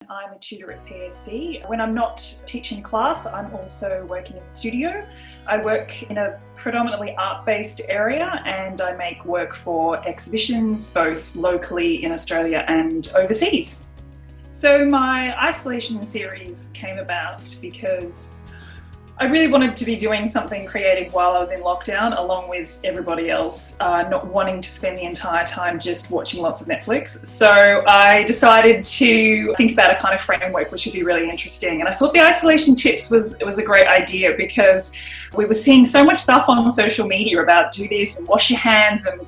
I'm a tutor at PSC. When I'm not teaching class, I'm also working in the studio. I work in a predominantly art-based area and I make work for exhibitions, both locally in Australia and overseas. So my isolation series came about because I really wanted to be doing something creative while I was in lockdown, along with everybody else, not wanting to spend the entire time just watching lots of Netflix. So I decided to think about a kind of framework which would be really interesting. And I thought the isolation tips was a great idea because we were seeing so much stuff on social media about do this and wash your hands and,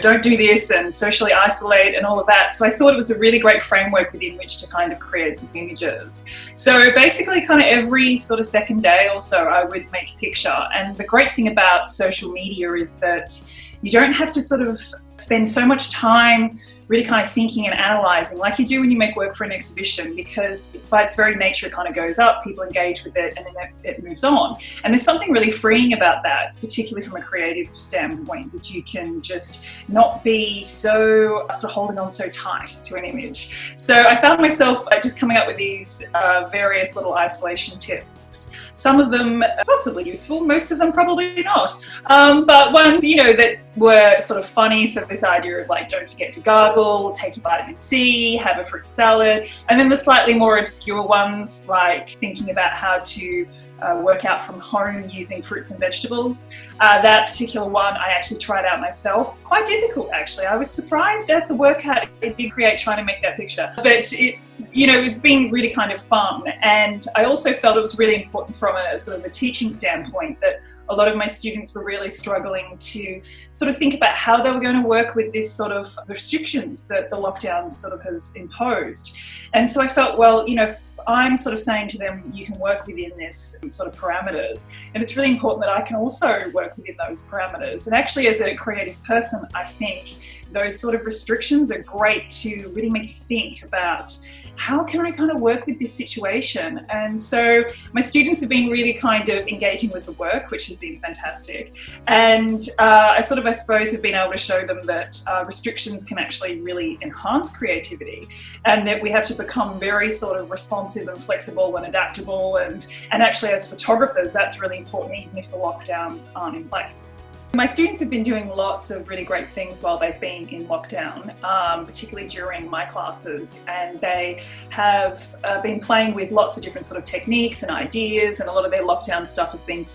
don't do this and socially isolate and all of that. So I thought it was a really great framework within which to kind of create some images. So basically kind of every sort of second day or so I would make a picture. And the great thing about social media is that you don't have to sort of spend so much time really kind of thinking and analysing like you do when you make work for an exhibition, because by its very nature it kind of goes up, people engage with it, and then it moves on. And there's something really freeing about that, particularly from a creative standpoint, that you can just not be so sort of holding on so tight to an image. So I found myself just coming up with these various little isolation tips. Some of them are possibly useful, most of them probably not. But ones, that were sort of funny. So this idea of like, don't forget to gargle, take your vitamin C, have a fruit salad. And then the slightly more obscure ones, like thinking about how to work out from home using fruits and vegetables. That particular one I actually tried out myself. Quite difficult, actually. I was surprised at the workout it did create trying to make that picture. But it's been really kind of fun. And I also felt it was really important from a sort of a teaching standpoint that a lot of my students were really struggling to sort of think about how they were going to work with this sort of restrictions that the lockdown sort of has imposed. And so I felt, well, if I'm sort of saying to them, you can work within this sort of parameters, and it's really important that I can also work within those parameters. And actually, as a creative person, I think those sort of restrictions are great to really make you think about how can I kind of work with this situation? And so my students have been really kind of engaging with the work, which has been fantastic. And I suppose have been able to show them that restrictions can actually really enhance creativity, and that we have to become very sort of responsive and flexible and adaptable. And actually as photographers, that's really important even if the lockdowns aren't in place. My students have been doing lots of really great things while they've been in lockdown, particularly during my classes, and they have been playing with lots of different sort of techniques and ideas, and a lot of their lockdown stuff has been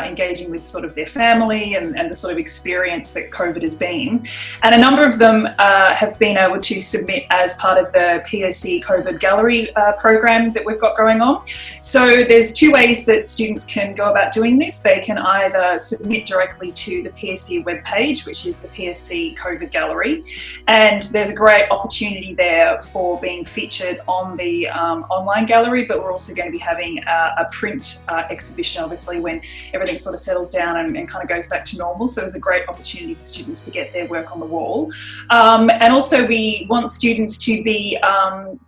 engaging with sort of their family and the sort of experience that COVID has been. And a number of them have been able to submit as part of the PSC COVID Gallery program that we've got going on. So there's two ways that students can go about doing this. They can either submit directly to the PSC webpage, which is the PSC COVID Gallery, and there's a great opportunity there for being featured on the online gallery, but we're also going to be having a print exhibition, obviously, when everything sort of settles down and kind of goes back to normal. So there's a great opportunity for students to get their work on the wall. And also we want students to be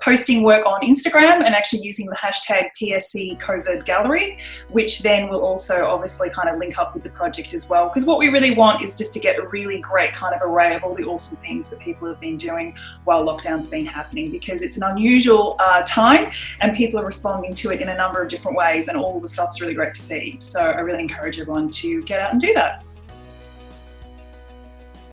posting work on Instagram and actually using the hashtag PSC COVID Gallery, which then will also obviously kind of link up with the project as well. Because what we really want is just to get a really great kind of array of all the awesome things that people have been doing while lockdown's been happening, because it's an unusual time and people are responding to it in a number of different ways, and all the stuff's really great to see. So I really encourage everyone to get out and do that.